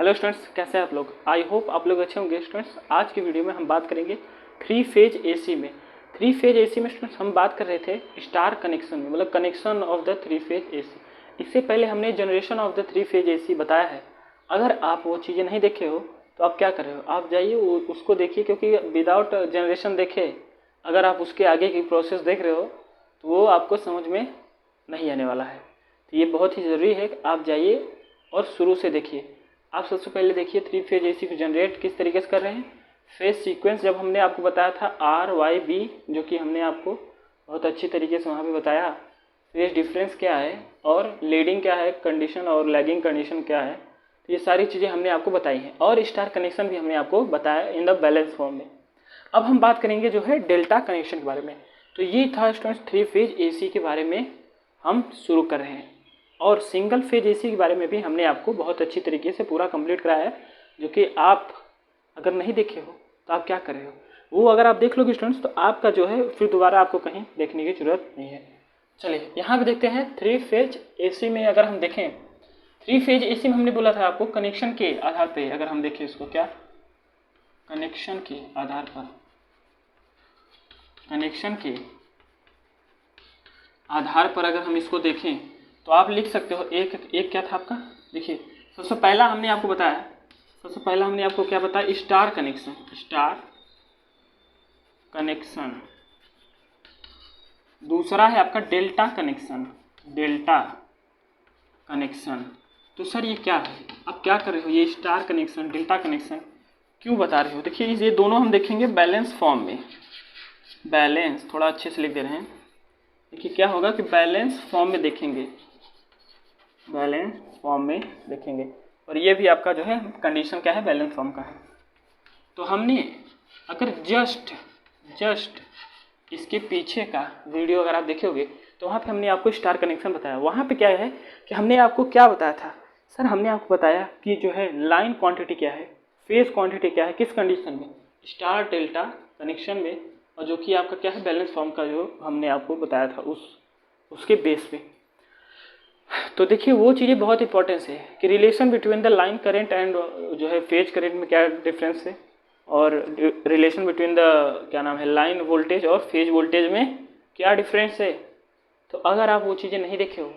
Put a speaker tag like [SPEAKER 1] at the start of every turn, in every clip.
[SPEAKER 1] Hello students, कैसे हैं आप लोग। आई होप आप लोग अच्छे होंगे। स्टूडेंट्स, आज की वीडियो में हम बात करेंगे थ्री फेज एसी में। थ्री फेज एसी में स्टूडेंट्स हम बात कर रहे थे स्टार कनेक्शन में, मतलब connection of the three phase AC. इससे पहले हमने generation of the three phase AC बताया है। अगर आप वो चीज़ें नहीं देखे हो तो आप क्या कर रहे हो, आप जाइए उसको देखिए, क्योंकि विदाउट जनरेशन देखे अगर आप उसके आगे की प्रोसेस देख रहे हो तो वो आपको समझ में नहीं आने वाला है। तो ये बहुत ही ज़रूरी है कि आप जाइए और शुरू से देखिए। आप सबसे पहले देखिए थ्री फेज एसी को जनरेट किस तरीके से कर रहे हैं। फेज सीक्वेंस जब हमने आपको बताया था RYB, जो कि हमने आपको बहुत अच्छी तरीके से वहाँ पे बताया। फेज डिफरेंस क्या है और लीडिंग क्या है कंडीशन और लैगिंग कंडीशन क्या है, तो ये सारी चीज़ें हमने आपको बताई हैं। और स्टार कनेक्शन भी हमने आपको बताया इन द बैलेंस फॉर्म में। अब हम बात करेंगे जो है डेल्टा कनेक्शन के बारे में। तो ये था स्टूडेंट्स थ्री फेज एसी के बारे में हम शुरू कर रहे हैं। और सिंगल फेज एसी के बारे में भी हमने आपको बहुत अच्छी तरीके से पूरा कंप्लीट कराया है, जो कि आप अगर नहीं देखे हो तो आप क्या कर रहे हो, वो अगर आप देख लोगे स्टूडेंट्स तो आपका जो है फिर दोबारा आपको कहीं देखने की जरूरत नहीं है। चलिए यहाँ पे देखते हैं थ्री फेज एसी में। अगर हम देखें थ्री फेज एसी में हमने बोला था आपको कनेक्शन के आधार पर, अगर हम देखें इसको क्या कनेक्शन के आधार पर, कनेक्शन के आधार पर अगर हम इसको देखें तो आप लिख सकते हो एक क्या था आपका। देखिए सबसे पहला हमने आपको बताया, सबसे पहला हमने आपको क्या बताया, स्टार कनेक्शन। Star connection. दूसरा है आपका डेल्टा कनेक्शन। Delta connection. तो सर ये क्या है, आप क्या कर रहे हो, ये स्टार कनेक्शन डेल्टा कनेक्शन क्यों बता रहे हो। देखिए ये दोनों हम देखेंगे बैलेंस फॉर्म में। बैलेंस थोड़ा अच्छे से लिख दे रहे हैं। देखिए क्या होगा कि बैलेंस फॉर्म में देखेंगे, बैलेंस फॉर्म में देखेंगे। और ये भी आपका जो है कंडीशन क्या है, बैलेंस फॉर्म का है। तो हमने अगर जस्ट इसके पीछे का वीडियो अगर आप देखोगे तो वहाँ पे हमने आपको स्टार कनेक्शन बताया। वहाँ पे क्या है कि हमने आपको क्या बताया था, सर हमने आपको बताया कि जो है लाइन क्वांटिटी क्या है, फेज क्वांटिटी क्या है, किस कंडीशन में, स्टार डेल्टा कनेक्शन में, और जो कि आपका क्या है बैलेंस फॉर्म का जो हमने आपको बताया था उसके बेस पे। तो देखिए वो चीज़ें बहुत इंपॉर्टेंस है कि relation between the line current and जो है फेज करंट में क्या डिफरेंस है, और रिलेशन बिटवीन द क्या नाम है लाइन वोल्टेज और फेज वोल्टेज में क्या डिफरेंस है। तो अगर आप वो चीज़ें नहीं देखे हो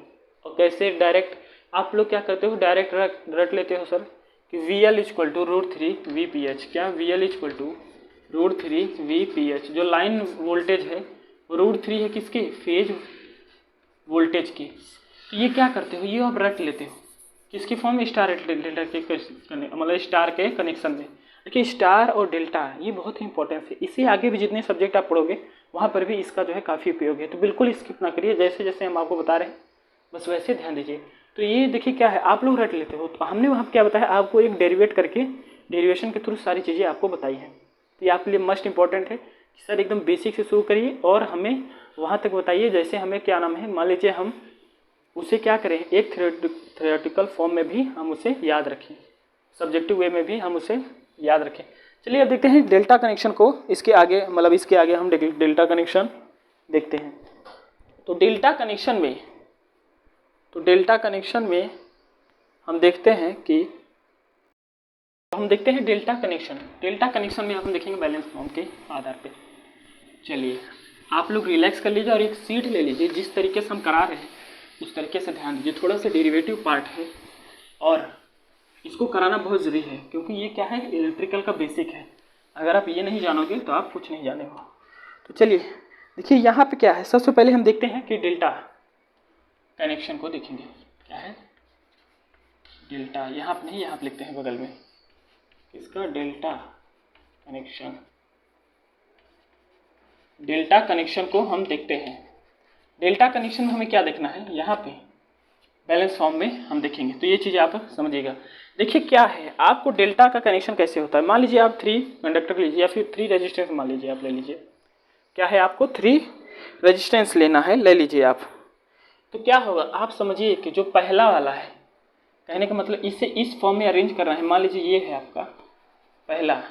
[SPEAKER 1] और कैसे डायरेक्ट आप लोग क्या करते हो, डायरेक्ट रट लेते हो सर कि VL इक्वल टू √3 VPH। क्या VL इक्वल टू √3 VPH। जो लाइन वोल्टेज है वो √3 है किसके, फेज वोल्टेज की। तो ये क्या करते हो, ये आप रट लेते हो किसकी फॉर्म में, स्टार डेल्टा के मतलब स्टार के कनेक्शन में। देखिए स्टार और डेल्टा ये बहुत ही इंपॉर्टेंट है। इससे आगे भी जितने सब्जेक्ट आप पढ़ोगे वहाँ पर भी इसका जो है काफ़ी उपयोग है। तो बिल्कुल स्किप ना करिए, जैसे जैसे हम आपको बता रहे हैं बस वैसे ध्यान दीजिए। तो ये देखिए क्या है, आप लोग रट लेते हो, तो हमने वहाँ क्या बताया आपको, एक डेरिवेट करके डेरिवेशन के थ्रू सारी चीज़ें आपको बताई हैं। तो ये आपके लिए मस्ट इंपॉर्टेंट है कि सर एकदम बेसिक से शुरू करिए और हमें वहाँ तक बताइए जैसे हमें क्या नाम है, मान लीजिए हम उसे क्या करें, एक थ्योरेटिकल फॉर्म में भी हम उसे याद रखें, सब्जेक्टिव वे में भी हम उसे याद रखें। चलिए अब देखते हैं डेल्टा कनेक्शन को, इसके आगे मतलब इसके आगे हम डेल्टा कनेक्शन देखते हैं। तो डेल्टा कनेक्शन में हम देखते हैं कि डेल्टा कनेक्शन में हम देखेंगे बैलेंस फॉर्म के आधार पे। चलिए आप लोग रिलैक्स कर लीजिए और एक सीट ले लीजिए, जिस तरीके से हम करा रहे हैं उस तरीके से ध्यान दीजिए। थोड़ा सा डेरिवेटिव पार्ट है और इसको कराना बहुत ज़रूरी है, क्योंकि ये क्या है इलेक्ट्रिकल का बेसिक है। अगर आप ये नहीं जानोगे तो आप कुछ नहीं जाने हो। तो चलिए देखिए यहाँ पे क्या है, सबसे पहले हम देखते हैं कि डेल्टा कनेक्शन को देखेंगे। क्या है डेल्टा, यहाँ पे नहीं, यहाँ पे लिखते हैं बगल में इसका डेल्टा कनेक्शन। डेल्टा कनेक्शन को हम देखते हैं। डेल्टा कनेक्शन में हमें क्या देखना है, यहाँ पे बैलेंस फॉर्म में हम देखेंगे। तो ये चीज़ आप समझिएगा। देखिए क्या है, आपको डेल्टा का कनेक्शन कैसे होता है। मान लीजिए आप 3 कंडक्टर लीजिए या फिर 3 रेजिस्टेंस मान लीजिए, आप ले लीजिए। क्या है, आपको 3 रेजिस्टेंस लेना है, ले लीजिए आप। तो क्या होगा, आप समझिए कि जो पहला वाला है, कहने का मतलब इसे इस फॉर्म में अरेंज करना है। मान लीजिए ये है आपका पहला,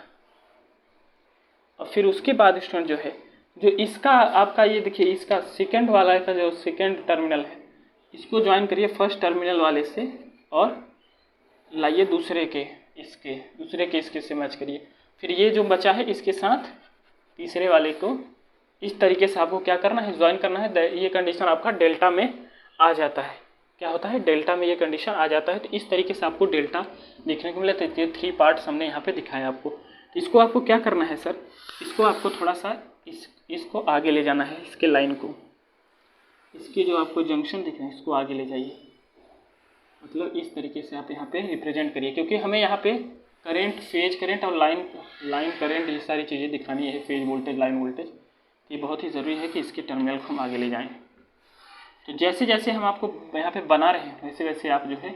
[SPEAKER 1] और फिर उसके बाद स्टूडेंट जो है जो इसका आपका ये देखिए इसका सेकेंड वाला का जो सेकेंड टर्मिनल है, इसको ज्वाइन करिए फर्स्ट टर्मिनल वाले से और लाइए दूसरे के इसके दूसरे के इसके से मैच करिए, फिर ये जो बचा है इसके साथ तीसरे वाले को इस तरीके से आपको क्या करना है, ज्वाइन करना है। ये कंडीशन आपका डेल्टा में आ जाता है। क्या होता है, डेल्टा में ये कंडीशन आ जाता है। तो इस तरीके से आपको डेल्टा देखने को मिला। तो ये 3 पार्ट्स हमने यहाँ पे दिखाया आपको। इसको आपको क्या करना है सर, इसको आपको थोड़ा सा इसको आगे ले जाना है, इसके लाइन को, इसकी जो आपको जंक्शन दिख रहे हैं इसको आगे ले जाइए। मतलब इस तरीके से आप यहाँ पे रिप्रेजेंट करिए, क्योंकि हमें यहाँ पे करंट, फेज करंट और लाइन करंट ये सारी चीज़ें दिखानी है, फेज वोल्टेज, लाइन वोल्टेज। ये बहुत ही ज़रूरी है कि इसके टर्मिनल को हम आगे ले जाएं। तो जैसे जैसे हम आपको यहाँ पे बना रहे हैं वैसे वैसे आप जो है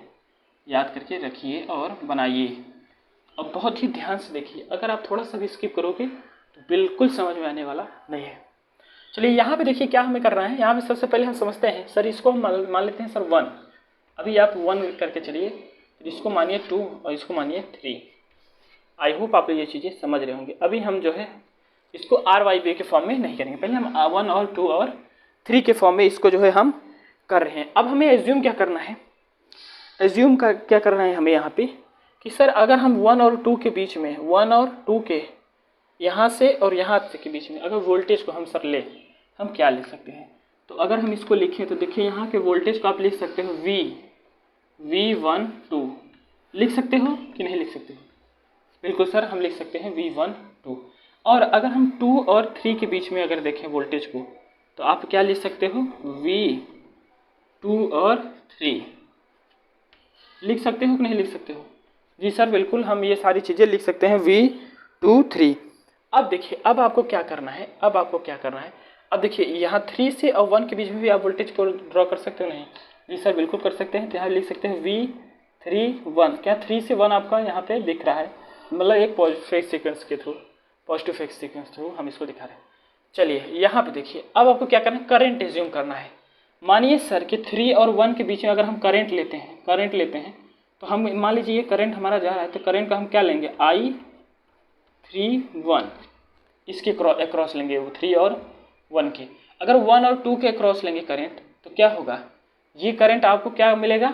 [SPEAKER 1] याद करके रखिए और बनाइए, और बहुत ही ध्यान से देखिए। अगर आप थोड़ा सा भी स्किप करोगे तो बिल्कुल समझ में आने वाला नहीं है। चलिए यहाँ पे देखिए क्या हमें करना है। यहाँ पे सबसे पहले हम समझते हैं, सर इसको हम मान लेते हैं सर 1। अभी आप 1 करके चलिए, फिर इसको मानिए 2 और इसको मानिए 3। आई होप आप ये चीज़ें समझ रहे होंगे। अभी हम जो है इसको आर वाई बी के फॉर्म में नहीं करेंगे, पहले हम 1 और 2 और 3 के फॉर्म में इसको जो है हम कर रहे हैं। अब हमें एज्यूम क्या करना है, एज्यूम का क्या करना है हमें यहाँ पे कि सर अगर हम 1 और 2 के बीच में, 1 और 2 के यहाँ से और यहाँ से के बीच में अगर वोल्टेज को हम सर ले, हम क्या ले सकते हैं। तो अगर हम इसको लिखें तो देखिए यहाँ के वोल्टेज को आप लिख सकते हो V1 2 लिख सकते हो कि नहीं लिख सकते हो। बिल्कुल सर हम लिख सकते हैं V1 2। और अगर हम 2 और 3 के बीच में अगर देखें वोल्टेज को तो आप क्या लिख सकते हो, V2 और 3 लिख सकते हो कि नहीं लिख सकते हो। जी सर बिल्कुल हम ये सारी चीज़ें लिख सकते हैं V2 3। अब देखिए अब आपको क्या करना है, अब आपको क्या करना है। अब देखिए यहाँ 3 से और 1 के बीच में भी आप वोल्टेज को ड्रॉ कर सकते हो नहीं। जी सर बिल्कुल कर सकते हैं। तो यहाँ लिख सकते हैं V3 1। क्या 3 से 1 आपका यहाँ पे दिख रहा है, मतलब एक पॉजिटिव सीक्वेंस के through, positive phase sequence through हम इसको दिखा रहे हैं। चलिए यहाँ पे देखिए अब आपको क्या करना है, करंट एज्यूम करना है। मानिए सर कि 3 और 1 के बीच में अगर हम करंट लेते हैं तो हम मान लीजिए ये करंट हमारा जा रहा है, तो करंट का हम क्या लेंगे, I3 1 इसके अक्रॉस लेंगे, वो 3 और 1 के। अगर 1 और 2 के अक्रॉस लेंगे करंट तो क्या होगा, ये करंट आपको क्या मिलेगा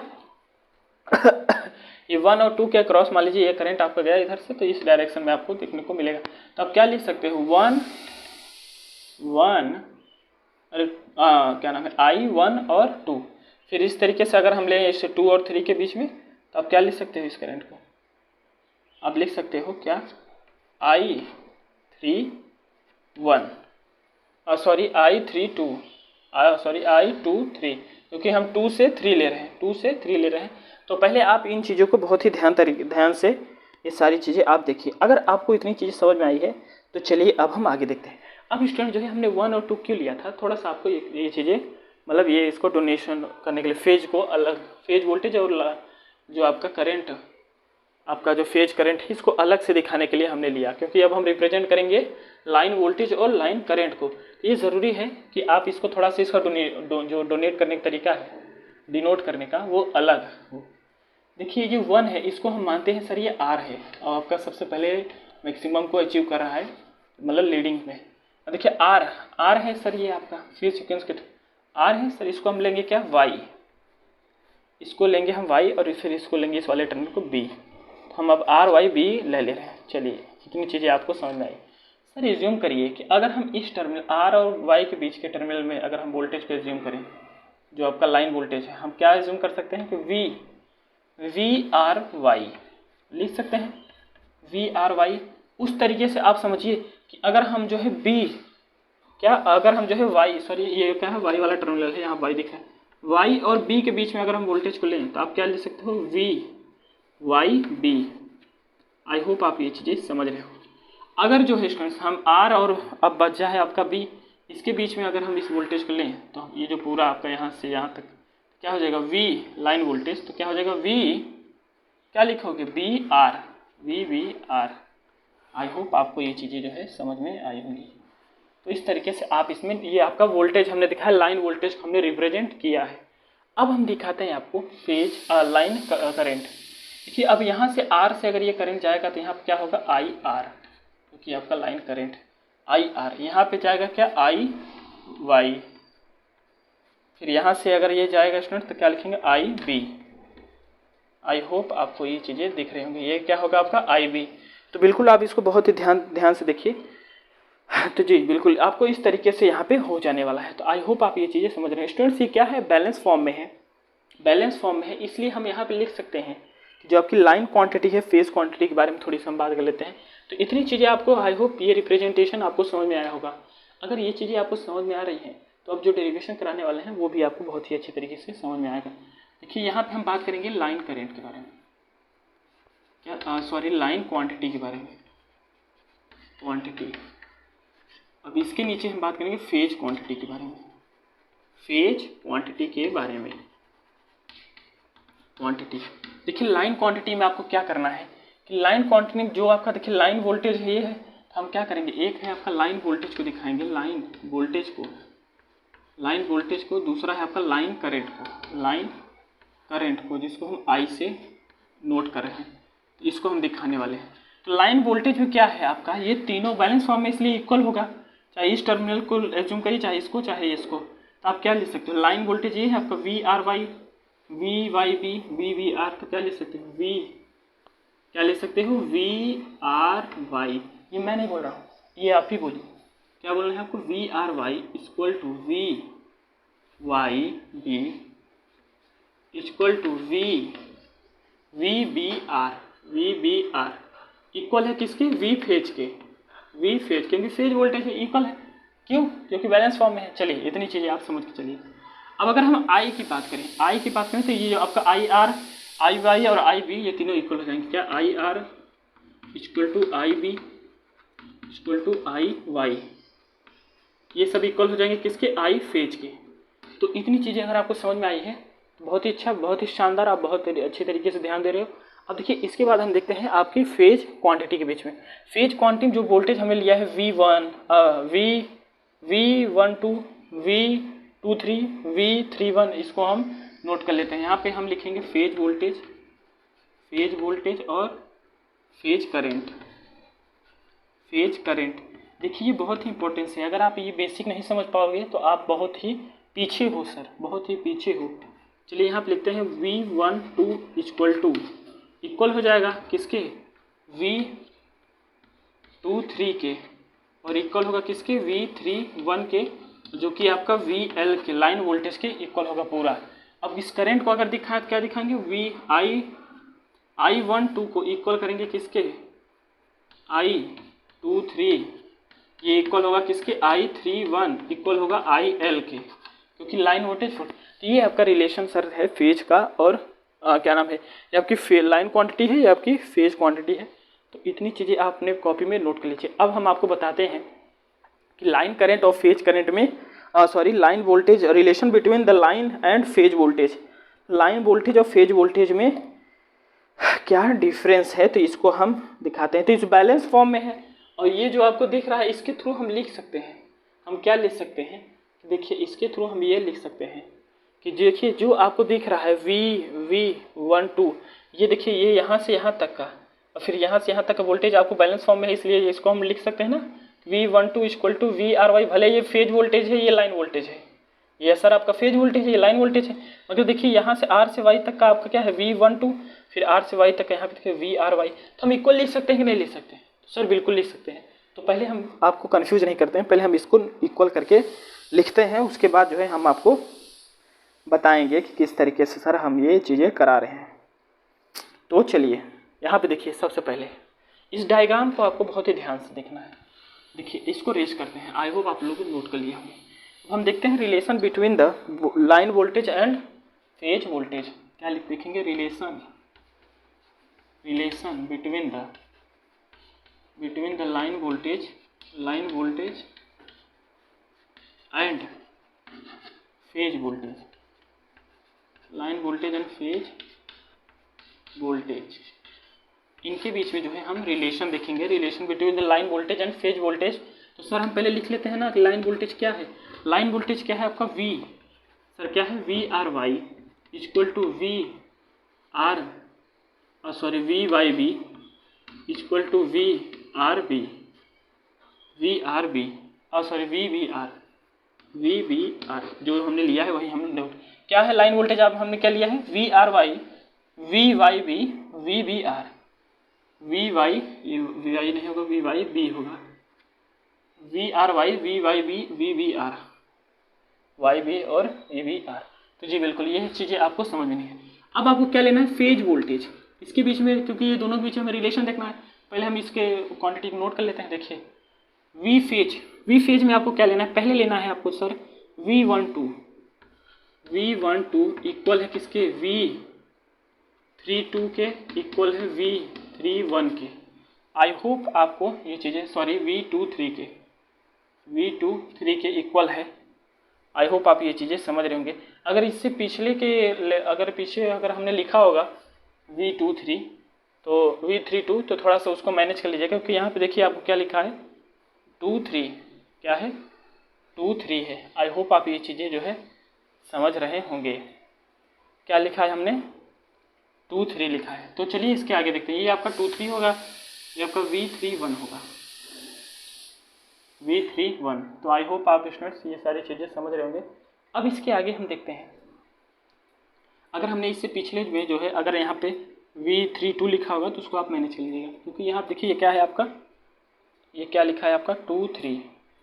[SPEAKER 1] ये 1 और 2 के अक्रॉस मान लीजिए ये करंट आपका गया इधर से, तो इस डायरेक्शन में आपको देखने को मिलेगा। तो आप क्या लिख सकते हो, 1 क्या नाम है, I1 और 2। फिर इस तरीके से अगर हम लें इसे 2 और 3 के बीच में तो आप क्या लिख सकते हो, इस करंट को आप लिख सकते हो क्या, I3 1 सॉरी I2 3, क्योंकि हम 2 से 3 ले रहे हैं। तो पहले आप इन चीज़ों को बहुत ही ध्यान से ये सारी चीज़ें आप देखिए। अगर आपको इतनी चीज़ें समझ में आई है तो चलिए अब हम आगे देखते हैं। अब स्टूडेंट जो है हमने 1 और 2 क्यों लिया था, थोड़ा सा आपको ये चीज़ें मतलब ये इसको डोनेशन करने के लिए फेज को अलग, फेज वोल्टेज और जो आपका करंट, आपका जो फेज करंट है इसको अलग से दिखाने के लिए हमने लिया, क्योंकि अब हम रिप्रेजेंट करेंगे लाइन वोल्टेज और लाइन करंट को। ये ज़रूरी है कि आप इसको थोड़ा सा इसका जो डोनेट करने का तरीका है, डिनोट करने का, वो अलग हो। देखिए ये 1 है, इसको हम मानते हैं सर ये R है और आपका सबसे पहले मैक्सिमम को अचीव कर रहा है, मतलब लीडिंग में। देखिए R है सर, ये आपका फेज सीक्वेंस के R है सर। इसको हम लेंगे क्या, Y, इसको लेंगे हम Y और फिर इसको लेंगे इस वाले टर्मिनल को B। तो हम अब R Y B ले रहे हैं। चलिए कितनी चीज़ें आपको समझ में आई। सर एज्यूम करिए कि अगर हम इस टर्मिनल R और Y के बीच के टर्मिनल में अगर हम वोल्टेज को एज्यूम करें, जो आपका लाइन वोल्टेज है, हम क्या एज्यूम कर सकते हैं कि VRY लिख सकते हैं, VRY। उस तरीके से आप समझिए कि अगर हम जो है अगर हम जो है Y, सॉरी ये क्या है, Y वाला टर्मिनल है, यहाँ Y दिखा है, Y और B के बीच में अगर हम वोल्टेज को लें तो आप क्या लिख सकते हो, VYB। आई होप आप ये चीज़ें समझ रहे हो। अगर जो है स्टूडेंट्स हम R और अब बचा है आपका B, इसके बीच में अगर हम इस वोल्टेज को लें तो ये जो पूरा आपका यहाँ से यहाँ तक क्या हो जाएगा, V लाइन वोल्टेज, तो क्या हो जाएगा, V क्या लिखोगे, VBR। आई होप आपको ये चीज़ें जो है समझ में आई होंगी। तो इस तरीके से आप इसमें ये आपका वोल्टेज हमने दिखाया, लाइन वोल्टेज हमने रिप्रेजेंट किया है। अब हम दिखाते हैं आपको फेज लाइन करंट। देखिए अब यहाँ से R से अगर ये करंट जाएगा तो यहाँ पे क्या होगा, IR, क्योंकि आपका लाइन करंट IR। यहाँ पे जाएगा क्या, IY। फिर यहाँ से अगर ये जाएगा स्टूडेंट तो क्या लिखेंगे, IB। आई होप आपको ये चीज़ें दिख रही होंगी। ये क्या होगा आपका आई बी। तो बिल्कुल आप इसको बहुत ही ध्यान से देखिए। तो जी बिल्कुल आपको इस तरीके से यहाँ पे हो जाने वाला है। तो आई होप आप ये चीज़ें समझ रहे हैं। स्टूडेंट्स ये क्या है, बैलेंस फॉर्म में है, बैलेंस फॉर्म में है, इसलिए हम यहाँ पे लिख सकते हैं कि जो आपकी लाइन क्वांटिटी है, फेज क्वांटिटी के बारे में थोड़ी सी हम बात कर लेते हैं। तो इतनी चीज़ें आपको आई होप ये रिप्रेजेंटेशन आपको समझ में आया होगा। अगर ये चीज़ें आपको समझ में आ रही हैं तो अब जो डेरिवेशन कराने वाले हैं वो भी आपको बहुत ही अच्छे तरीके से समझ में आएगा। देखिए यहाँ पे हम बात करेंगे लाइन करेंट के बारे में, क्या सॉरी लाइन क्वांटिटी के बारे में, क्वांटिटी। अब इसके नीचे हम बात करेंगे फेज क्वांटिटी के बारे में, फेज क्वांटिटी के बारे में, क्वांटिटी। देखिए लाइन क्वांटिटी में आपको क्या करना है कि लाइन क्वांटिटी में जो आपका देखिए लाइन वोल्टेज ये है, तो हम क्या करेंगे, एक है आपका लाइन वोल्टेज को दिखाएंगे, लाइन वोल्टेज को, लाइन वोल्टेज को, दूसरा है आपका लाइन करंट को, लाइन करंट को, जिसको हम आई से नोट कर रहे हैं, इसको हम दिखाने वाले हैं। तो लाइन वोल्टेज में क्या है आपका, ये तीनों बैलेंस फॉर्म में इसलिए इक्वल होगा, चाहे इस टर्मिनल को एज्यूम करिए, चाहे इसको चाहे इसको। तो आप क्या लिख सकते हो, लाइन वोल्टेज ये है आपका V R Y, V Y B, V V R. तो क्या लिख सकते हो, वी क्या लिख सकते हो, वी आर वाई। ये मैं नहीं बोल रहा हूँ, ये आप ही बोलिए, क्या बोलना है आपको, V R Y equal to V Y B equal to V V B R, V B R equal है किसके, वी फेज के, वी फेज, क्योंकि फेज वोल्टेज है, इक्वल है, क्यों, क्योंकि बैलेंस फॉर्म में है। चलिए इतनी चीज़ें आप समझ के चलिए। अब अगर हम आई की बात करें, आई की बात करें तो ये जो आपका आई आर, आई वाई और आई बी, ये तीनों इक्वल हो जाएंगे। क्या, I R equal to I B equal to I Y, ये सब इक्वल हो जाएंगे किसके, आई फेज के। तो इतनी चीज़ें अगर आपको समझ में आई है तो बहुत ही अच्छा, बहुत ही शानदार, आप बहुत अच्छे तरीके से ध्यान दे रहे हो। अब देखिए इसके बाद हम देखते हैं आपकी फेज क्वांटिटी के बीच में। फेज क्वांटिटी जो वोल्टेज हमें लिया है V1, V12, V23, V31, इसको हम नोट कर लेते हैं। यहाँ पे हम लिखेंगे फेज वोल्टेज, फेज वोल्टेज और फेज करंट, फेज करंट। देखिए ये बहुत ही इंपॉर्टेंस है, अगर आप ये बेसिक नहीं समझ पाओगे तो आप बहुत ही पीछे हो सर, बहुत ही पीछे हो। चलिए यहाँ पे लिखते हैं V12 इक्वल टू, इक्वल हो जाएगा किसके, V23 के, और इक्वल होगा किसके, V31 के, जो कि आपका VL के, लाइन वोल्टेज के इक्वल होगा पूरा। अब इस करंट को अगर दिखाए तो क्या दिखाएंगे, I12 को इक्वल करेंगे किसके, I23, ये इक्वल होगा किसके, I31 इक्वल होगा IL के, क्योंकि लाइन वोल्टेज। तो ये आपका रिलेशन सर है फेज का, और क्या नाम है, ये आपकी लाइन क्वांटिटी है, ये आपकी फेज क्वांटिटी है। तो इतनी चीज़ें आपने कॉपी में नोट कर लीजिए। अब हम आपको बताते हैं कि लाइन करंट और फेज करंट में line voltage, relation between the line and phase voltage, line voltage और फेज वोल्टेज में क्या डिफरेंस है, तो इसको हम दिखाते हैं। तो इस बैलेंस फॉर्म में है, और ये जो आपको दिख रहा है इसके थ्रू हम लिख सकते हैं, हम क्या लिख सकते हैं, देखिए इसके थ्रू हम ये लिख सकते हैं कि देखिए जो आपको दिख रहा है V12, ये देखिए ये यहाँ से यहाँ तक का, और फिर यहाँ से यहाँ तक का वोल्टेज आपको बैलेंस फॉर्म में है, इसलिए इसको हम लिख सकते हैं ना, V12 इक्वल टू VRY। भले ये फेज वोल्टेज है, ये लाइन वोल्टेज है, ये सर आपका फेज वोल्टेज है, ये लाइन वोल्टेज है, मगर देखिए यहाँ से R से Y तक का आपका क्या है, V12, फिर R से Y तक का यहाँ पे देखिए VRY। तो हम इक्वल लिख सकते हैं कि नहीं लिख सकते हैं, सर बिल्कुल लिख सकते हैं। तो पहले हम आपको कन्फ्यूज नहीं करते हैं, पहले हम इसको इक्वल करके लिखते हैं, उसके बाद जो है हम आपको बताएंगे कि किस तरीके से सर हम ये चीज़ें करा रहे हैं। तो चलिए यहाँ पे देखिए, सबसे पहले इस डायग्राम को आपको बहुत ही ध्यान से देखना है। देखिए इसको रेज करते हैं, आई होप आप लोगों ने नोट कर लिया होंगे। अब हम देखते हैं relation between the line voltage and phase voltage. क्या लिखेंगे, relation, relation between the line voltage and phase voltage, line voltage and phase voltage, इनके बीच में जो है हम रिलेशन देखेंगे, relation between the line voltage and phase voltage. तो sir हम पहले लिख लेते हैं ना कि लाइन वोल्टेज क्या है, लाइन वोल्टेज क्या है आपका V, सर क्या है, VRY equal to VYB equal to VRB VBR, जो हमने लिया है वही हमने नोट। क्या है लाइन वोल्टेज, अब हमने क्या लिया है, VRY V Y B V B R, V Y नहीं होगा, वी वाई बी होगा, V R Y V Y B V B R, Y B और वी बी आर। तो जी बिल्कुल ये चीज़ें आपको समझनी है। अब आपको क्या लेना है, फेज वोल्टेज। इसके बीच में, क्योंकि ये दोनों के बीच में रिलेशन देखना है, पहले हम इसके क्वांटिटी को नोट कर लेते हैं। देखिए वी फेज में आपको क्या लेना है, पहले लेना है आपको सर V12 इक्वल है किसके, V32 के इक्वल है V31 के। आई होप आपको ये चीज़ें, सॉरी V23 के इक्वल है। आई होप आप ये चीज़ें समझ रहे होंगे। अगर इससे पिछले के अगर हमने लिखा होगा V23 तो V32 तो थोड़ा सा उसको मैनेज कर लीजिएगा, क्योंकि यहाँ पे देखिए आपको क्या लिखा है 23, क्या है 23 है। आई होप आप ये चीज़ें जो है समझ रहे होंगे। क्या लिखा है हमने 23 लिखा है। तो चलिए इसके आगे देखते हैं। ये आपका 23 होगा, ये आपका V31 होगा, V31। तो आई होप आप स्टूडेंट्स ये सारी चीज़ें समझ रहे होंगे। अब इसके आगे हम देखते हैं, अगर हमने इससे पिछले में जो है अगर यहाँ पे V32 लिखा होगा तो उसको आप मैनेज कर लीजिएगा, क्योंकि यहाँ देखिए ये क्या है आपका, ये क्या लिखा है आपका 23,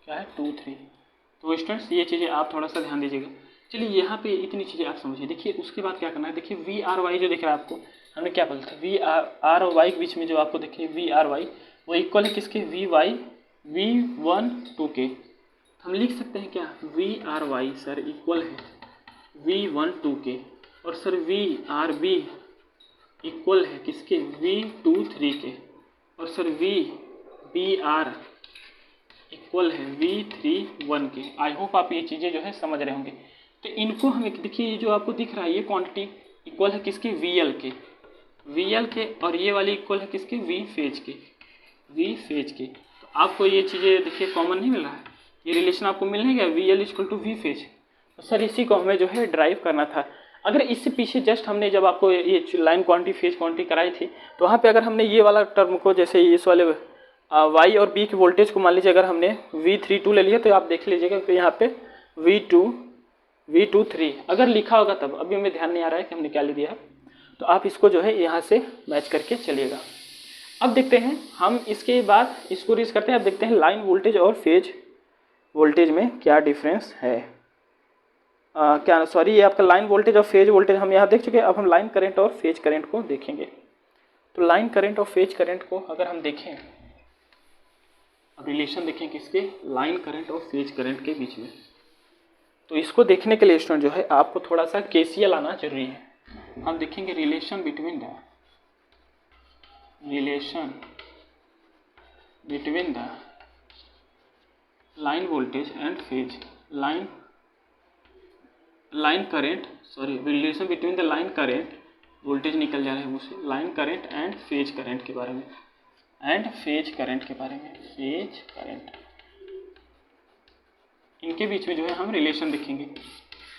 [SPEAKER 1] क्या है 23। तो स्टूडेंट्स ये चीज़ें आप थोड़ा सा ध्यान दीजिएगा। चलिए यहाँ पे इतनी चीज़ें आप समझिए। देखिए उसके बाद क्या करना है, देखिए वी आर वाई जो दिख रहा है आपको, हमने क्या बोला था आर और वाई के बीच में जो आपको देखिए वी आर वाई वो इक्वल है किसके, वी वाई V12 के। हम लिख सकते हैं क्या, V R Y sir equal है V12 के, और sir V R B equal है किसके, V23 के, और sir V B R equal है V31 के। आई होप आप ये चीज़ें जो है समझ रहे होंगे। तो इनको हमें देखिए, ये जो आपको दिख रहा है ये क्वांटिटी इक्वल है किसके, VL के, और ये वाली इक्वल है किसके, V फेज के। तो आपको ये चीज़ें देखिए कॉमन नहीं मिल रहा है, ये रिलेशन आपको मिल नहीं गया VL equal to V phase. तो सर इसी को हमें जो है ड्राइव करना था। अगर इससे पीछे जस्ट हमने जब आपको ये लाइन क्वांटिटी फेज क्वांटिटी कराई थी, तो वहाँ पे अगर हमने ये वाला टर्म को, जैसे इस वाले वाई और बी के वोल्टेज को मान लीजिए अगर हमने V32 ले लिया, तो आप देख लीजिएगा कि यहाँ पे V23 अगर लिखा होगा तब, अभी हमें ध्यान नहीं आ रहा है कि हमने क्या ले दिया है, तो आप इसको जो है यहाँ से मैच करके चलिएगा। अब देखते हैं हम इसके बाद इसको रीच करते हैं। अब देखते हैं लाइन वोल्टेज और फेज वोल्टेज में क्या डिफरेंस है। क्या सॉरी ये आपका लाइन वोल्टेज और फेज वोल्टेज हम यहाँ देख चुके हैं। अब हम लाइन करंट और फेज करंट को देखेंगे। तो लाइन करंट और फेज करंट को अगर हम देखें, अब रिलेशन देखें किसके, लाइन करंट और फेज करंट के बीच में, तो इसको देखने के लिए स्टूडेंट जो है आपको थोड़ा सा KCL आना जरूरी है। हम देखेंगे relation between the line voltage and phase, line current, sorry relation between the line current, voltage निकल जा रहा है मुझसे, line current and phase current के बारे में, फेज करंट, इनके बीच में जो है हम रिलेशन देखेंगे।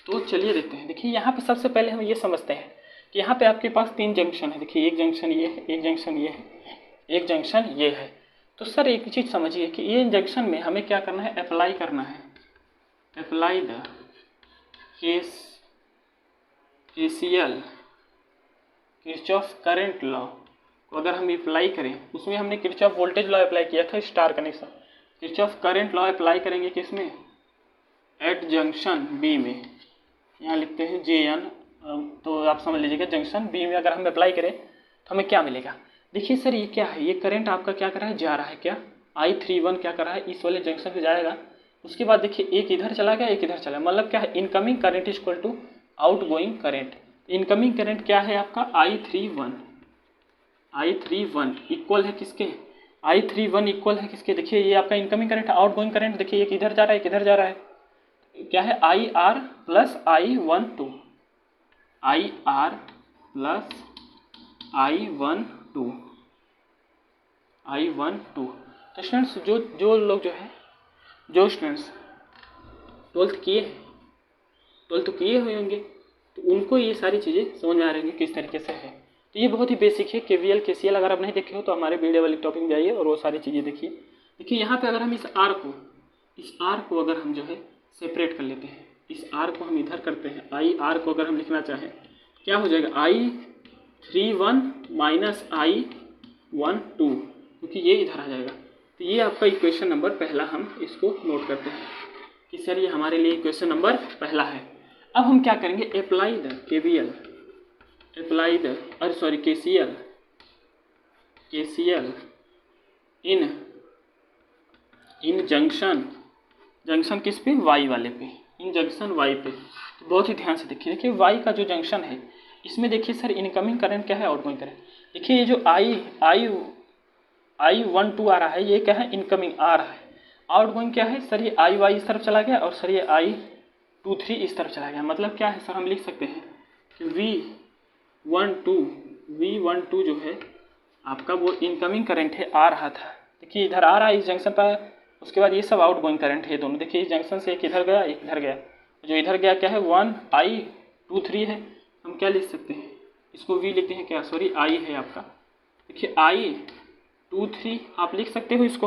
[SPEAKER 1] तो चलिए देखते हैं। देखिए यहाँ पे सबसे पहले हम ये समझते हैं कि यहाँ पे आपके पास 3 जंक्शन है। देखिए एक जंक्शन ये है, एक जंक्शन ये है, एक जंक्शन ये है। तो सर एक चीज़ समझिए कि ये जंक्शन में हमें क्या करना है, अप्लाई करना है, apply the KCL Kirchhoff current law को अगर हम अप्लाई करें, उसमें हमने किरचॉफ वोल्टेज लॉ अप्लाई किया था star connection, Kirchhoff current law apply करेंगे किसमें, एट जंक्शन बी में, यहाँ लिखते हैं JN। तो आप समझ लीजिएगा जंक्शन बी में अगर हम अप्लाई करें तो हमें क्या मिलेगा। देखिए सर ये क्या है, ये करंट आपका क्या कर रहा है, जा रहा है, क्या I31 क्या कर रहा है, इस वाले जंक्शन पे जाएगा। उसके बाद देखिए एक इधर चला गया, एक इधर चला, मतलब क्या है, incoming current is equal to outgoing current. Incoming current क्या है आपका I31 इक्वल है किसके, I31 इक्वल है किसके, देखिए ये आपका इनकमिंग करंट, आउटगोइंग करंट देखिए एक इधर जा रहा है, एक इधर जा रहा है, क्या है IR plus I12, IR plus I12। तो स्टूडेंट्स जो लोग जो स्टूडेंट्स 12th किए हैं, 12th तो किए हुए होंगे, तो उनको ये सारी चीज़ें समझ में आ रही होंगी किस तरीके से है। तो ये बहुत ही बेसिक है। KVL KCL अगर आप नहीं देखे हो तो हमारे वीडियो वाली टॉपिक में जाइए और वो सारी चीज़ें देखिए। देखिए यहाँ पे अगर हम इस R को अगर हम जो है सेपरेट कर लेते हैं, इस R को हम इधर करते हैं, IR को अगर हम लिखना चाहें क्या हो जाएगा, 3 1 माइनस आई 1 2, क्योंकि ये इधर आ जाएगा। तो ये आपका इक्वेशन नंबर पहला, हम इसको नोट करते हैं कि सर ये हमारे लिए इक्वेशन नंबर पहला है। अब हम क्या करेंगे, apply the KVL, apply the KCL in junction किस पे, y वाले पे, इन जंक्शन y पे। तो बहुत ही ध्यान से देखिए y का जो जंक्शन है इसमें देखिए सर इनकमिंग करंट क्या है, आउटगोइंग करंट। देखिए ये जो I12 आ रहा है, ये क्या है, इनकमिंग आ रहा है। आउटगोइंग क्या है सर, ये IY इस तरफ चला गया और सर ये I23 इस तरफ चला गया। मतलब क्या है सर, हम लिख सकते हैं कि V12 जो है आपका वो इनकमिंग करंट है, आ रहा था। देखिए इधर आ रहा है इस जंक्शन पर, उसके बाद ये सब आउटगोइंग करंट है दोनों। देखिए इस जंक्शन से एक इधर गया, एक इधर गया। जो इधर गया क्या है, 1I23 है। हम क्या लिख सकते हैं, इसको V लिखते हैं क्या, सॉरी I है आपका। देखिए I23 आप लिख सकते हो इसको,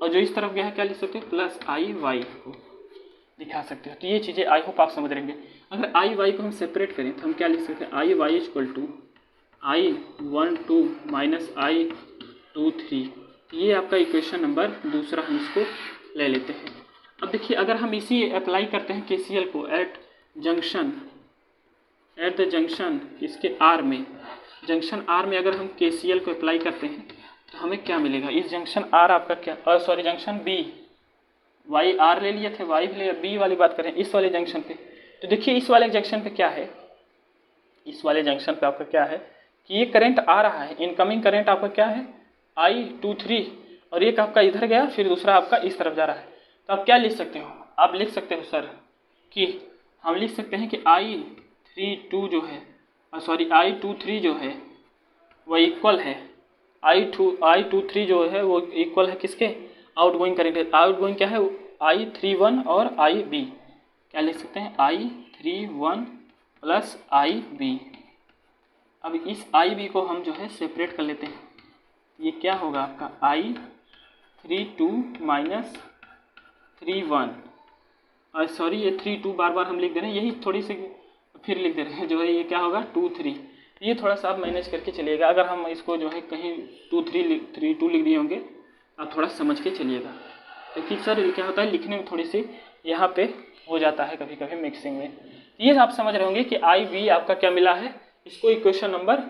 [SPEAKER 1] और जो इस तरफ गया है क्या लिख सकते हो, प्लस IY को दिखा सकते हो। तो ये चीज़ें आई होप आप समझ रहेंगे। अगर IY को हम सेपरेट करें तो हम क्या लिख सकते हैं, IY equal to I12 minus I23। ये आपका इक्वेशन नंबर दूसरा, हम इसको ले लेते हैं। अब देखिए अगर हम इसी अप्लाई करते हैं KCL को एट द जंक्शन इसके R में, जंक्शन R में अगर हम KCL को अप्लाई करते हैं तो हमें क्या मिलेगा, इस जंक्शन R आपका क्या, sorry junction B, Y R ले लिए थे, वाई भी ले, बी वाली बात करें इस वाले जंक्शन पे। तो देखिए इस वाले जंक्शन पे क्या है, इस वाले जंक्शन पे आपका क्या है कि ये करंट आ रहा है, इनकमिंग करंट आपका क्या है I23, और एक आपका इधर गया, फिर दूसरा आपका इस तरफ जा रहा है। तो आप क्या लिख सकते हो, आप लिख सकते हो सर कि हम लिख सकते हैं कि I23 जो है, सॉरी I23 जो है वह इक्वल है I23 जो है वो इक्वल है किसके, आउटगोइंग करंट। आउटगोइंग क्या है, I31 और IB। क्या लिख सकते हैं, I31 प्लस IB। अब इस IB को हम जो है सेपरेट कर लेते हैं। ये क्या होगा आपका I32 माइनस 31, सॉरी ये 32 बार बार हम लिख दे रहे हैं, यही थोड़ी सी फिर लिख दे रहे हैं, जो है ये क्या होगा 23। ये थोड़ा सा आप मैनेज करके चलिएगा। अगर हम इसको जो है कहीं 2 लिख दिए होंगे, आप थोड़ा समझ के चलिएगा, क्योंकि सर क्या होता है लिखने में थोड़ी सी यहाँ पे हो जाता है कभी कभी मिक्सिंग में। ये आप समझ रहे होंगे कि IB आपका क्या मिला है, इसको इक्वेशन नंबर,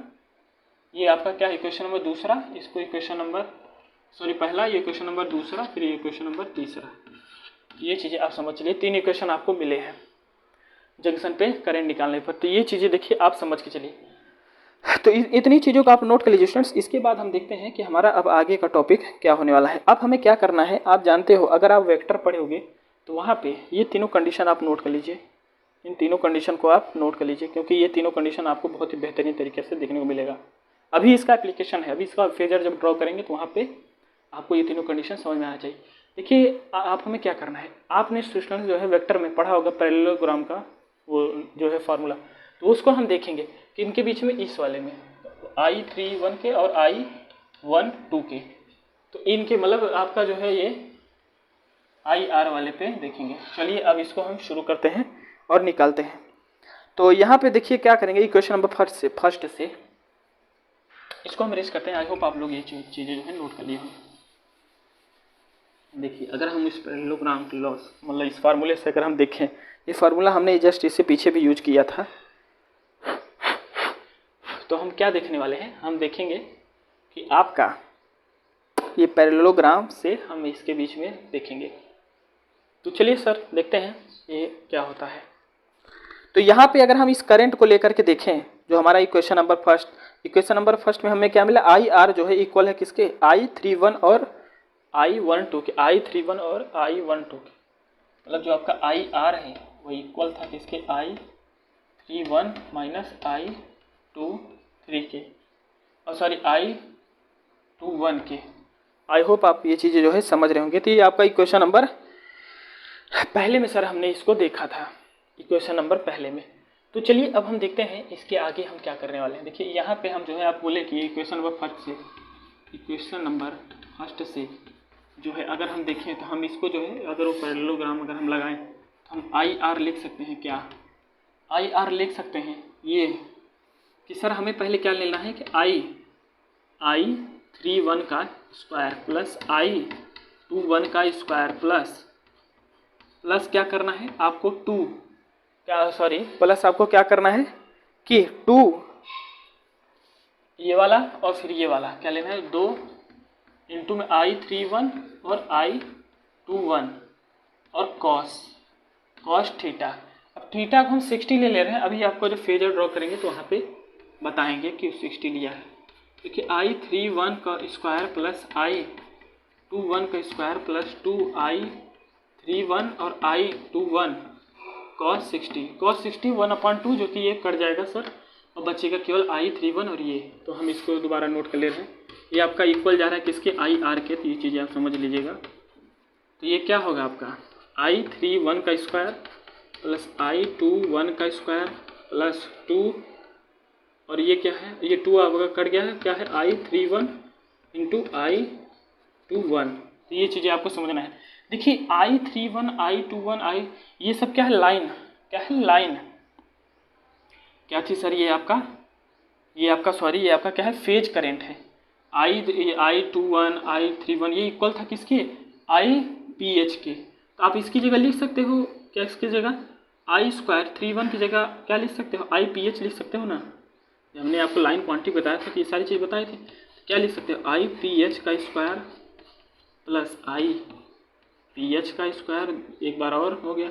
[SPEAKER 1] ये आपका क्या इक्वेशन नंबर दूसरा, इसको इक्वेशन नंबर, सॉरी पहला, ये इक्वेशन नंबर दूसरा, फिर ये इक्वेशन नंबर तीसरा। ये चीज़ें आप समझ चलिए, 3 इक्वेशन आपको मिले हैं जंक्शन पे करंट निकालने पर। तो ये चीज़ें देखिए आप समझ के चलिए। तो इतनी चीज़ों को आप नोट कर लीजिए स्टूडेंट्स। इसके बाद हम देखते हैं कि हमारा अब आगे का टॉपिक क्या होने वाला है। अब हमें क्या करना है, आप जानते हो अगर आप वेक्टर पढ़े होगे तो वहाँ पे ये तीनों कंडीशन आप नोट कर लीजिए। इन तीनों कंडीशन को आप नोट कर लीजिए, क्योंकि ये तीनों कंडीशन आपको बहुत ही बेहतरीन तरीके से देखने को मिलेगा। अभी इसका एप्लीकेशन है, अभी इसका फेजर जब ड्रॉ करेंगे तो वहाँ पर आपको ये तीनों कंडीशन समझ में आना चाहिए। देखिए आप हमें क्या करना है, आपने स्टूडेंट जो है वेक्टर में पढ़ा होगा पैरेललोग्राम का वो जो है फार्मूला, तो उसको हम देखेंगे कि इनके बीच में इस वाले में I31 के और I12 के, तो इनके मतलब आपका जो है ये IR वाले पे देखेंगे। चलिए अब इसको हम शुरू करते हैं और निकालते हैं। तो यहाँ पे देखिए क्या करेंगे, इक्वेशन नंबर फर्स्ट से इसको हम रेस करते हैं। आई होप आप लोग ये चीज़ें जो है नोट कर लिए हों। देखिए अगर हम इस पैरेललोग्राम के लॉस मतलब इस फार्मूले से अगर हम देखें, ये फार्मूला हमने जस्ट इससे पीछे भी यूज किया था, तो हम क्या देखने वाले हैं, हम देखेंगे कि आपका ये पैरेललोग्राम से हम इसके बीच में देखेंगे। तो चलिए सर देखते हैं ये क्या होता है। तो यहाँ पे अगर हम इस करंट को लेकर के देखें, जो हमारा इक्वेशन नंबर फर्स्ट में हमें क्या मिला, IR जो है इक्वल है किसके, I31 और I12 के, I31 और I12 के, मतलब जो आपका IR है वो इक्वल था किसके, I31 माइनस I23 के, और सॉरी I21 के। आई होप आप ये चीज़ें जो है समझ रहे होंगे। तो ये आपका इक्वेशन नंबर पहले में सर हमने इसको देखा था, इक्वेशन नंबर पहले में। तो चलिए अब हम देखते हैं इसके आगे हम क्या करने वाले हैं। देखिए यहाँ पे हम जो है आप बोले कि इक्वेशन नंबर फर्स्ट से जो है अगर हम देखें तो हम इसको जो है अगर वो पैरेललोग्राम अगर हम लगाएं तो हम IR लिख सकते हैं, क्या IR लिख सकते हैं, ये कि सर हमें पहले क्या लेना है कि I31 का स्क्वायर प्लस I21 का स्क्वायर प्लस क्या करना है आपको प्लस आपको क्या करना है कि 2 ये वाला और फिर ये वाला क्या लेना है 2 इंटू में I31 और I21 और कॉस थीटा। अब थीटा को हम 60 ले रहे हैं। अभी आपको जो फेजर ड्रॉ करेंगे तो वहाँ पे बताएंगे कि 60 लिया है। देखिए I31 का स्क्वायर प्लस I21 का स्क्वायर प्लस 2I31 और I21 cos 60 1/2 जो कि ये कट जाएगा सर और बचेगा केवल I31 और ये। तो हम इसको दोबारा नोट कर ले रहे हैं। ये आपका इक्वल जा रहा है किसके IR के, तो ये चीज़ें आप समझ लीजिएगा। तो ये क्या होगा आपका I31 का स्क्वायर प्लस I21 का स्क्वायर प्लस 2 और ये क्या है, ये 2 आपका कट गया है, क्या है I31 इंटू I21। तो ये चीज़ें आपको समझना है। देखिए I31 I21 ये सब क्या है लाइन, क्या थी सर ये आपका क्या है फेज करंट है। I21 I31 ये इक्वल था किसके IPH के। तो आप इसकी जगह लिख सकते हो क्या, इसकी जगह I231 की जगह क्या लिख सकते हो IPH लिख सकते हो ना। हमने आपको लाइन क्वांटिटी बताया था कि ये सारी चीज़ बताए थे। क्या लिख सकते हो IPH का स्क्वायर प्लस IPH का स्क्वायर एक बार और हो गया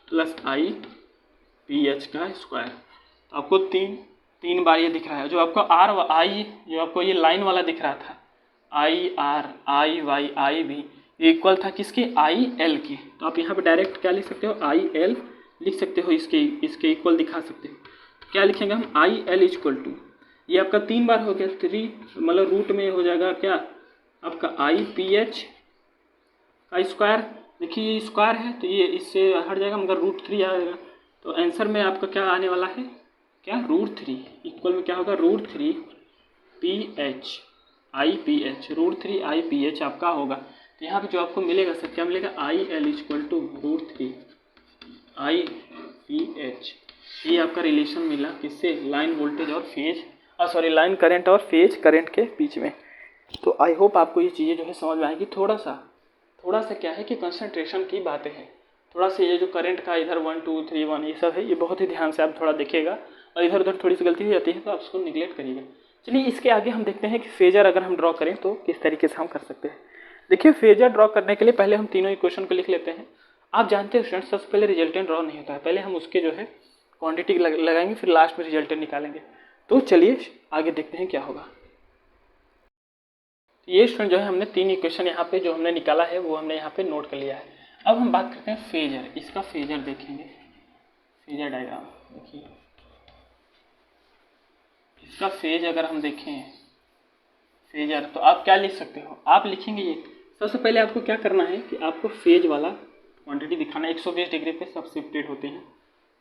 [SPEAKER 1] प्लस IPH का स्क्वायर। तो आपको तीन बार ये दिख रहा है। जो आपको जो आपको ये लाइन वाला दिख रहा था IR IY IB ये इक्वल था किसके IL के। तो आप यहाँ पे डायरेक्ट क्या लिख सकते हो IL लिख सकते हो, इसके इक्वल दिखा सकते हो। क्या लिखेंगे हम IL इक्वल टू ये आपका 3 बार हो गया 3 मतलब रूट में हो जाएगा क्या आपका IPH का स्क्वायर। देखिए ये स्क्वायर है तो ये इससे हट जाएगा मगर √3 आएगा। तो आंसर में आपका क्या आने वाला है क्या √3 इक्वल में क्या होगा √3 PH IPH √3 IPH आपका होगा। तो यहाँ पे जो आपको मिलेगा सर क्या मिलेगा IL इक्वल टू √3 IPH। ये आपका रिलेशन मिला किससे लाइन वोल्टेज और लाइन करंट और फेज करंट के बीच में। तो आई होप आपको ये चीज़ें जो है समझ में आएगी। थोड़ा सा क्या है कि कंसंट्रेशन की बातें हैं। थोड़ा सा ये जो करंट का इधर 1 2 3 1 ये सब है ये बहुत ही ध्यान से आप थोड़ा देखिएगा और इधर उधर थोड़ी सी गलती हो जाती है तो आप उसको निगलेक्ट करिएगा। चलिए इसके आगे हम देखते हैं कि फेजर अगर हम ड्रॉ करें तो किस तरीके से हम कर सकते हैं। देखिए फेजर ड्रॉ करने के लिए पहले हम तीनों इक्वेशन को लिख लेते हैं। आप जानते हैं स्टूडेंट्स सबसे पहले रिजल्टेंट ड्रॉ नहीं होता है, पहले हम उसके जो है क्वांटिटी लगाएंगे फिर लास्ट में रिजल्टेंट निकालेंगे। तो चलिए आगे देखते हैं क्या होगा। ये स्टूडेंट जो है हमने 3 इक्वेशन यहाँ पे जो हमने निकाला है वो हमने यहाँ पे नोट कर लिया है। अब हम बात करते हैं फेजर। इसका फेजर देखेंगे, फेजर डायग्राम देखिए। इसका फेज अगर हम देखें फेजर तो आप क्या लिख सकते हो, आप लिखेंगे ये सबसे पहले आपको क्या करना है कि आपको फेज वाला क्वांटिटी दिखाना 120 डिग्री पे सब शिफ्टेड होते हैं।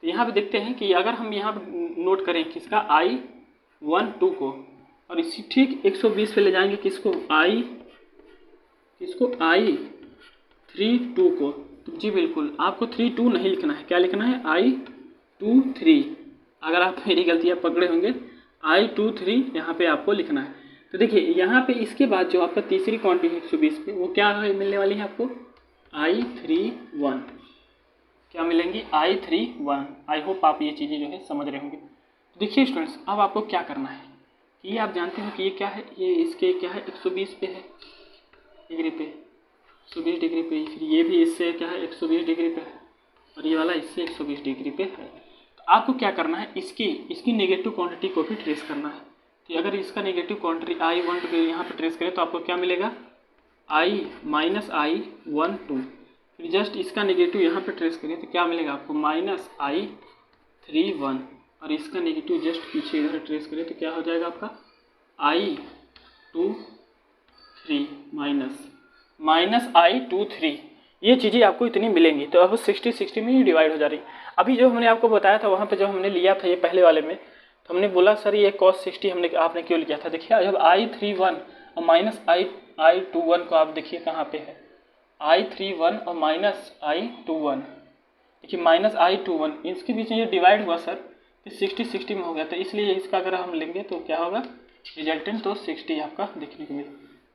[SPEAKER 1] तो यहाँ पे देखते हैं कि अगर हम यहाँ नोट करें किसका I12 को और इसी ठीक 120 पे ले जाएंगे किसको I32 को। तो जी बिल्कुल आपको 32 नहीं लिखना है, क्या लिखना है I23। अगर आप मेरी गलतियाँ पकड़े होंगे I23 यहाँ पे आपको लिखना है। तो देखिए यहाँ पे इसके बाद जो आपका तीसरी क्वांटिटी 120 पे वो क्या मिलने वाली है आपको I31 क्या मिलेंगी I31। आई होप आप ये चीज़ें जो है समझ रहे होंगे। तो देखिए स्टूडेंट्स अब आपको क्या करना है कि ये आप जानते हो कि ये क्या है, ये इसके क्या है 120 पे है डिग्री पे 120 डिग्री पे, फिर ये भी इससे क्या है 120 डिग्री पे है और ये वाला इससे 120 डिग्री पे है। तो आपको क्या करना है इसकी नेगेटिव क्वांटिटी को भी ट्रेस करना है। तो अगर इसका नेगेटिव क्वांटिटी I12 को यहाँ पे ट्रेस करें तो आपको क्या मिलेगा I-I12। फिर जस्ट इसका नेगेटिव यहाँ पे ट्रेस करें तो क्या मिलेगा आपको -I31 और इसका नेगेटिव जस्ट पीछे इधर ट्रेस करें तो क्या हो जाएगा आपका I23 -I23। ये चीज़ें आपको इतनी मिलेंगी। तो अब 60 में ही डिवाइड हो जा रही। अभी जो हमने आपको बताया था वहाँ पे जो हमने लिया था ये पहले वाले में तो हमने बोला सर ये cos 60 आपने क्यों लिया था। देखिए जब I31 और -I21 को आप देखिए कहाँ पे है I31 और -I21। देखिए -I21 इसके बीच में ये डिवाइड हुआ सर कि 60 में हो गया, तो इसलिए इसका अगर हम लेंगे तो क्या होगा रिजल्टेंट, तो 60 आपका देखने को मिले।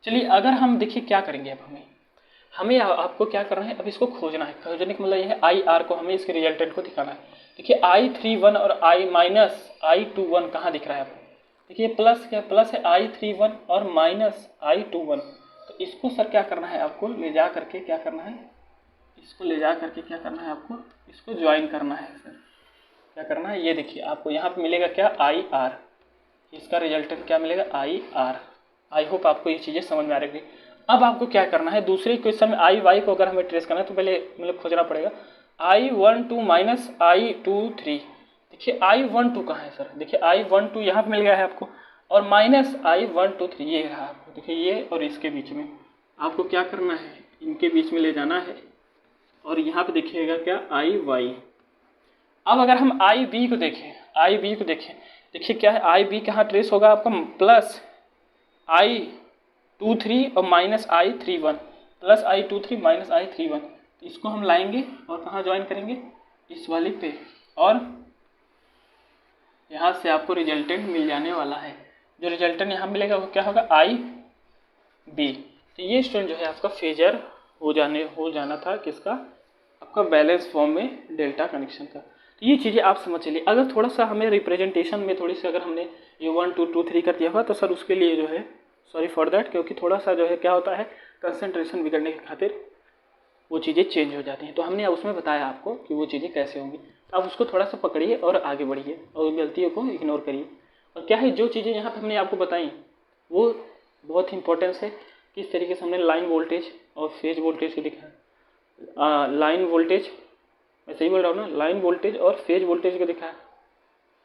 [SPEAKER 1] चलिए अगर हम देखिए क्या करेंगे, अब हमें आपको क्या करना है, अब इसको खोजना है। खोजने का मतलब ये है आई आर को हमें इसके रिजल्टेंट को दिखाना है। देखिए I31 और I-I21 कहाँ दिख रहा है आपको, देखिए प्लस क्या प्लस है I31 और माइनस I21, तो इसको सर क्या करना है आपको ले जा करके क्या करना है, इसको ले जा करके क्या करना है आपको, इसको ज्वाइन करना है सर। क्या करना है, ये देखिए आपको यहाँ पे मिलेगा क्या आई आर, इसका रिजल्टेंट क्या मिलेगा आई आर। आई होप आपको ये चीज़ें समझ में आ रही है। अब आपको क्या करना है, दूसरे क्वेश्चन में आई वाई को अगर हमें ट्रेस करना है तो पहले मतलब खोजना पड़ेगा I12 माइनस I23। देखिए I12 कहाँ है सर, देखिए I12 यहाँ पे मिल गया है आपको, और माइनस I123 ये रहा आपको, देखिए ये और इसके बीच में आपको क्या करना है, इनके बीच में ले जाना है, और यहाँ पे देखिएगा क्या आई वाई। अब अगर हम आई बी को देखें, देखिए क्या है आई बी कहाँ ट्रेस होगा आपका, प्लस I23 और minus I31, plus I23 minus I31, इसको हम लाएंगे और कहाँ ज्वाइन करेंगे, इस वाली पे, और यहाँ से आपको रिजल्टेंट मिल जाने वाला है। जो रिजल्टेंट यहाँ मिलेगा वो क्या होगा आई बी। तो ये स्टूडेंट जो है आपका फेजर हो जाना था किसका, आपका बैलेंस फॉर्म में डेल्टा कनेक्शन का। तो ये चीज़ें आप समझ चलिए। अगर थोड़ा सा हमें रिप्रेजेंटेशन में थोड़ी सी अगर हमने ये 1 2 2 3 कर दिया हुआ तो सर उसके लिए जो है सॉरी फॉर दैट, क्योंकि थोड़ा सा जो है क्या होता है कंसंट्रेशन बिगड़ने की खातिर वो चीज़ें चेंज हो जाती हैं। तो हमने उसमें बताया आपको कि वो चीज़ें कैसे होंगी, तो आप उसको थोड़ा सा पकड़िए और आगे बढ़िए और गलतियों को इग्नोर करिए। और क्या है जो चीज़ें यहाँ पर हमने आपको बताई वो बहुत इंपॉर्टेंस है, किस तरीके से हमने लाइन वोल्टेज और फेज वोल्टेज को दिखाया, लाइन वोल्टेज मैं सही बोल रहा हूँ ना, लाइन वोल्टेज और फेज वोल्टेज को दिखाया,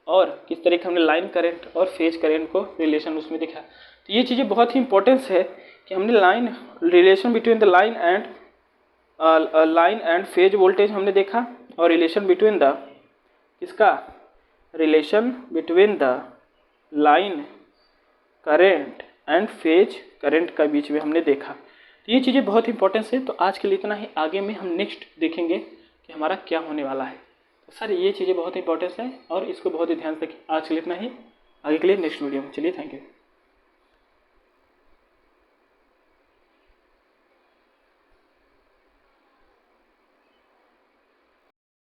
[SPEAKER 1] और किस तरीके हमने लाइन करंट और फेज करंट को रिलेशन उसमें दिखाया। तो ये चीज़ें बहुत ही इंपॉर्टेंस है कि हमने line relation between the line and phase voltage हमने देखा, और रिलेशन बिटवीन द किसका, relation between the line current and phase current का बीच में हमने देखा। तो ये चीज़ें बहुत इंपॉर्टेंस है। तो आज के लिए इतना ही, आगे में हम नेक्स्ट देखेंगे कि हमारा क्या होने वाला है। तो सर ये चीज़ें बहुत इंपॉर्टेंस है और इसको बहुत ही ध्यान से रखिए। आज के लिए इतना ही, आगे के लिए नेक्स्ट वीडियो में। चलिए थैंक यू।